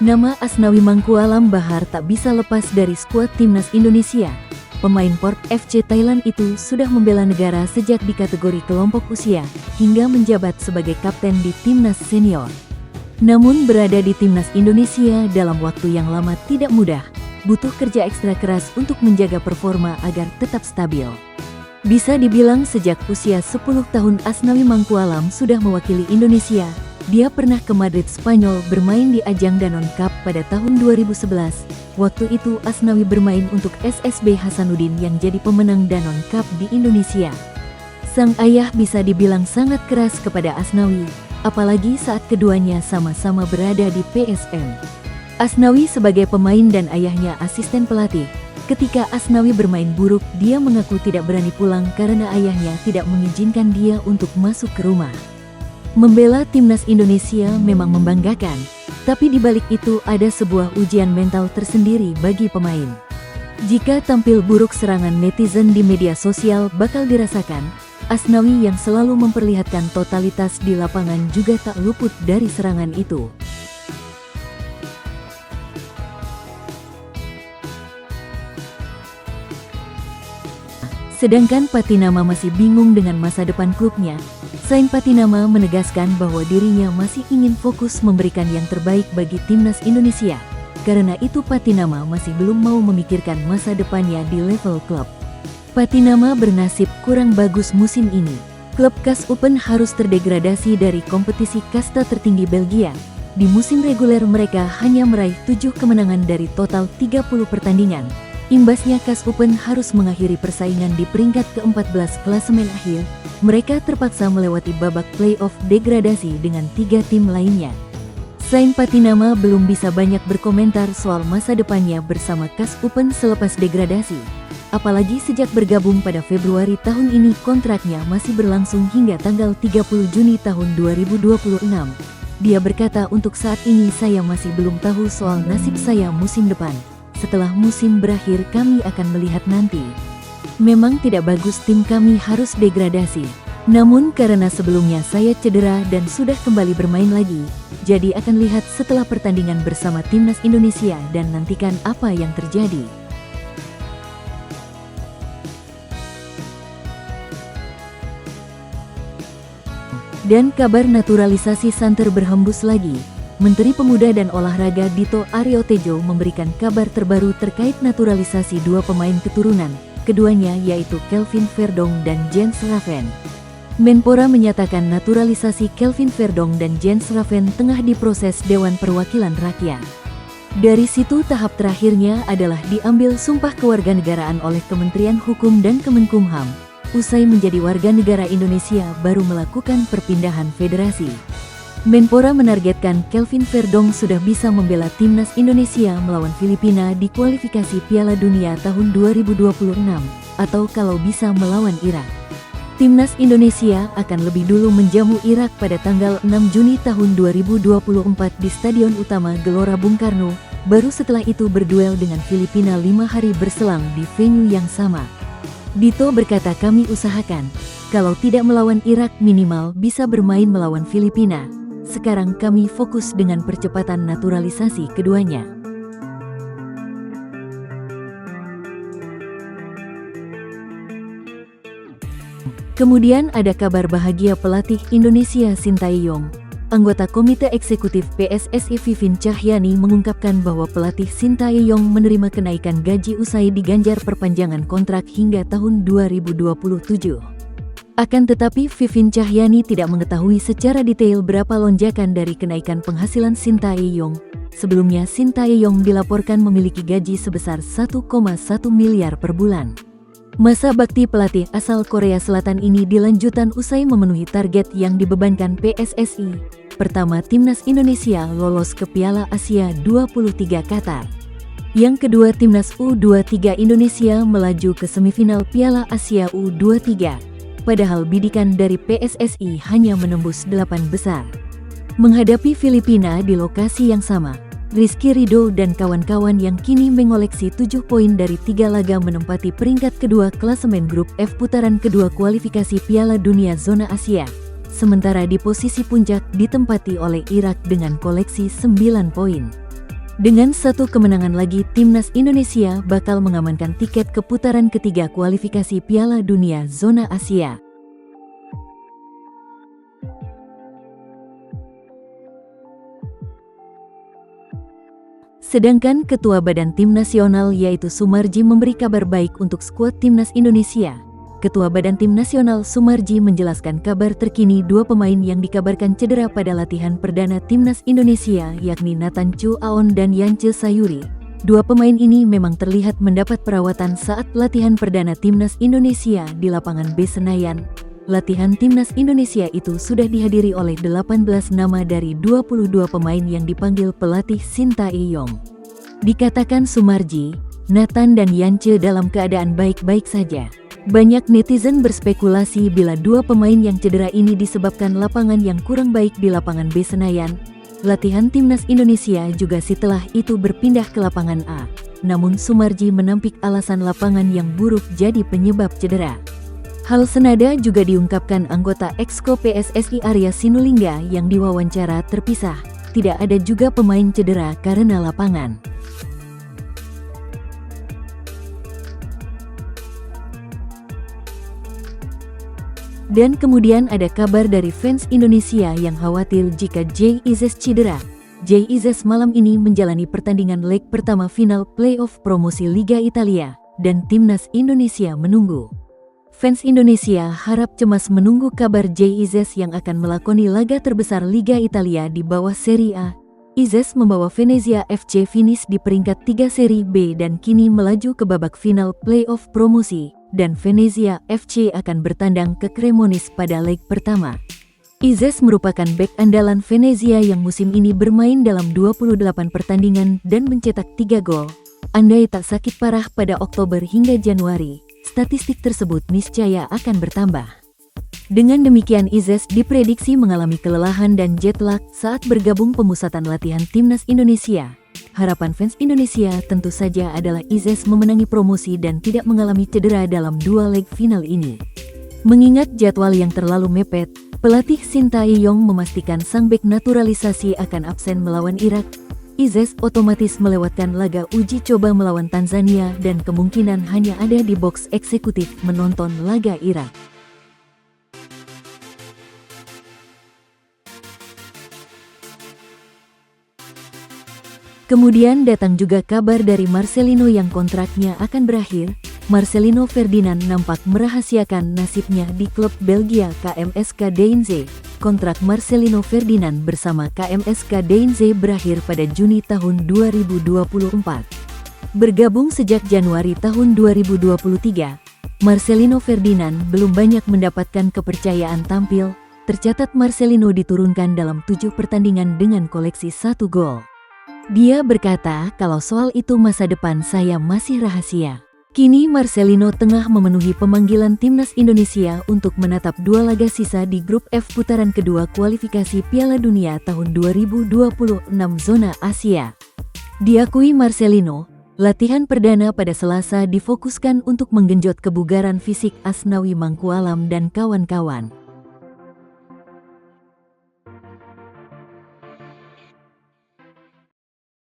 Nama Asnawi Mangkualam Bahar tak bisa lepas dari skuad timnas Indonesia. Pemain Port FC Thailand itu sudah membela negara sejak di kategori kelompok usia, hingga menjabat sebagai kapten di timnas senior. Namun berada di timnas Indonesia dalam waktu yang lama tidak mudah, butuh kerja ekstra keras untuk menjaga performa agar tetap stabil. Bisa dibilang sejak usia 10 tahun Asnawi Mangkualam sudah mewakili Indonesia. Dia pernah ke Madrid, Spanyol bermain di ajang Danone Cup pada tahun 2011. Waktu itu Asnawi bermain untuk SSB Hasanuddin yang jadi pemenang Danone Cup di Indonesia. Sang ayah bisa dibilang sangat keras kepada Asnawi, apalagi saat keduanya sama-sama berada di PSM. Asnawi sebagai pemain dan ayahnya asisten pelatih. Ketika Asnawi bermain buruk, dia mengaku tidak berani pulang karena ayahnya tidak mengizinkan dia untuk masuk ke rumah. Membela timnas Indonesia memang membanggakan, tapi di balik itu ada sebuah ujian mental tersendiri bagi pemain. Jika tampil buruk, serangan netizen di media sosial bakal dirasakan. Asnawi yang selalu memperlihatkan totalitas di lapangan juga tak luput dari serangan itu. Sedangkan Patinama masih bingung dengan masa depan klubnya. Sain Patinama menegaskan bahwa dirinya masih ingin fokus memberikan yang terbaik bagi timnas Indonesia. Karena itu Patinama masih belum mau memikirkan masa depannya di level klub. Patinama bernasib kurang bagus musim ini. Klub KAS Open harus terdegradasi dari kompetisi kasta tertinggi Belgia. Di musim reguler mereka hanya meraih 7 kemenangan dari total 30 pertandingan. Imbasnya KAS Open harus mengakhiri persaingan di peringkat ke-14 klasemen akhir. Mereka terpaksa melewati babak playoff degradasi dengan 3 tim lainnya. Sain Patinama belum bisa banyak berkomentar soal masa depannya bersama KAS Open selepas degradasi. Apalagi sejak bergabung pada Februari tahun ini, kontraknya masih berlangsung hingga tanggal 30 Juni tahun 2026. Dia berkata, untuk saat ini saya masih belum tahu soal nasib saya musim depan. Setelah musim berakhir kami akan melihat nanti. Memang tidak bagus tim kami harus degradasi. Namun karena sebelumnya saya cedera dan sudah kembali bermain lagi, jadi akan lihat setelah pertandingan bersama timnas Indonesia dan nantikan apa yang terjadi. Dan kabar naturalisasi santer berhembus lagi. Menteri Pemuda dan Olahraga Dito Aryo Tejo memberikan kabar terbaru terkait naturalisasi 2 pemain keturunan, keduanya yaitu Kelvin Verdong dan Jens Raven. Menpora menyatakan naturalisasi Kelvin Verdong dan Jens Raven tengah diproses Dewan Perwakilan Rakyat. Dari situ tahap terakhirnya adalah diambil sumpah kewarganegaraan oleh Kementerian Hukum dan Kemenkumham. Usai menjadi warga negara Indonesia baru melakukan perpindahan federasi. Menpora menargetkan Kelvin Verdong sudah bisa membela timnas Indonesia melawan Filipina di kualifikasi Piala Dunia tahun 2026, atau kalau bisa melawan Irak. Timnas Indonesia akan lebih dulu menjamu Irak pada tanggal 6 Juni tahun 2024 di Stadion Utama Gelora Bung Karno, baru setelah itu berduel dengan Filipina 5 hari berselang di venue yang sama. Dito berkata, kami usahakan, kalau tidak melawan Irak minimal bisa bermain melawan Filipina. Sekarang kami fokus dengan percepatan naturalisasi keduanya. Kemudian ada kabar bahagia pelatih Indonesia Sintayong. Anggota Komite Eksekutif PSSI Vivin Cahyani mengungkapkan bahwa pelatih Sintayong menerima kenaikan gaji usai diganjar perpanjangan kontrak hingga tahun 2027. Akan tetapi Vivin Cahyani tidak mengetahui secara detail berapa lonjakan dari kenaikan penghasilan Sintayong. Sebelumnya Sintayong dilaporkan memiliki gaji sebesar 1,1 miliar per bulan. Masa bakti pelatih asal Korea Selatan ini dilanjutkan usai memenuhi target yang dibebankan PSSI. Pertama, timnas Indonesia lolos ke Piala Asia 23 Qatar. Yang kedua, timnas U23 Indonesia melaju ke semifinal Piala Asia U23. Padahal bidikan dari PSSI hanya menembus 8 besar. Menghadapi Filipina di lokasi yang sama, Rizky Ridho dan kawan-kawan yang kini mengoleksi 7 poin dari 3 laga menempati peringkat kedua klasemen grup F putaran kedua kualifikasi Piala Dunia Zona Asia. Sementara di posisi puncak ditempati oleh Irak dengan koleksi 9 poin. Dengan satu kemenangan lagi, timnas Indonesia bakal mengamankan tiket ke putaran ketiga kualifikasi Piala Dunia Zona Asia. Sedangkan Ketua Badan Tim Nasional yaitu Sumarji memberi kabar baik untuk skuad Timnas Indonesia. Ketua Badan Tim Nasional Sumarji menjelaskan kabar terkini dua pemain yang dikabarkan cedera pada latihan perdana Timnas Indonesia yakni Nathan Chu Aon dan Yance Sayuri. Dua pemain ini memang terlihat mendapat perawatan saat latihan perdana Timnas Indonesia di lapangan B Senayan. Latihan Timnas Indonesia itu sudah dihadiri oleh 18 nama dari 22 pemain yang dipanggil pelatih Sintayong. Dikatakan Sumarji, Nathan dan Yance dalam keadaan baik-baik saja. Banyak netizen berspekulasi bila dua pemain yang cedera ini disebabkan lapangan yang kurang baik di lapangan B Senayan. Latihan Timnas Indonesia juga setelah itu berpindah ke lapangan A. Namun Sumarji menampik alasan lapangan yang buruk jadi penyebab cedera. Hal senada juga diungkapkan anggota Exco PSSI Arya Sinulinga yang diwawancara terpisah. Tidak ada juga pemain cedera karena lapangan. Dan kemudian ada kabar dari fans Indonesia yang khawatir jika Jay Izzes cedera. Jay Izzes malam ini menjalani pertandingan leg pertama final playoff promosi Liga Italia dan timnas Indonesia menunggu. Fans Indonesia harap cemas menunggu kabar Jay Izzes yang akan melakoni laga terbesar Liga Italia di bawah Serie A. Izzes membawa Venezia FC finish di peringkat 3 Serie B dan kini melaju ke babak final playoff promosi, dan Venezia FC akan bertandang ke Cremonese pada leg pertama. Izzes merupakan bek andalan Venezia yang musim ini bermain dalam 28 pertandingan dan mencetak 3 gol. Andai tak sakit parah pada Oktober hingga Januari, statistik tersebut niscaya akan bertambah. Dengan demikian Izzes diprediksi mengalami kelelahan dan jet lag saat bergabung pemusatan latihan Timnas Indonesia. Harapan fans Indonesia tentu saja adalah Izzes memenangi promosi dan tidak mengalami cedera dalam dua leg final ini. Mengingat jadwal yang terlalu mepet, pelatih Sintayong memastikan sang bek naturalisasi akan absen melawan Irak. Izzes otomatis melewatkan laga uji coba melawan Tanzania dan kemungkinan hanya ada di box eksekutif menonton laga Irak. Kemudian datang juga kabar dari Marcelino yang kontraknya akan berakhir. Marcelino Ferdinand nampak merahasiakan nasibnya di klub Belgia KMSK Deinze. Kontrak Marcelino Ferdinand bersama KMSK Deinze berakhir pada Juni tahun 2024. Bergabung sejak Januari tahun 2023, Marcelino Ferdinand belum banyak mendapatkan kepercayaan tampil. Tercatat Marcelino diturunkan dalam 7 pertandingan dengan koleksi 1 gol. Dia berkata kalau soal itu masa depan saya masih rahasia. Kini Marcelino tengah memenuhi pemanggilan Timnas Indonesia untuk menatap 2 laga sisa di grup F putaran kedua kualifikasi Piala Dunia tahun 2026 Zona Asia. Diakui Marcelino, latihan perdana pada Selasa difokuskan untuk menggenjot kebugaran fisik Asnawi Mangkualam dan kawan-kawan.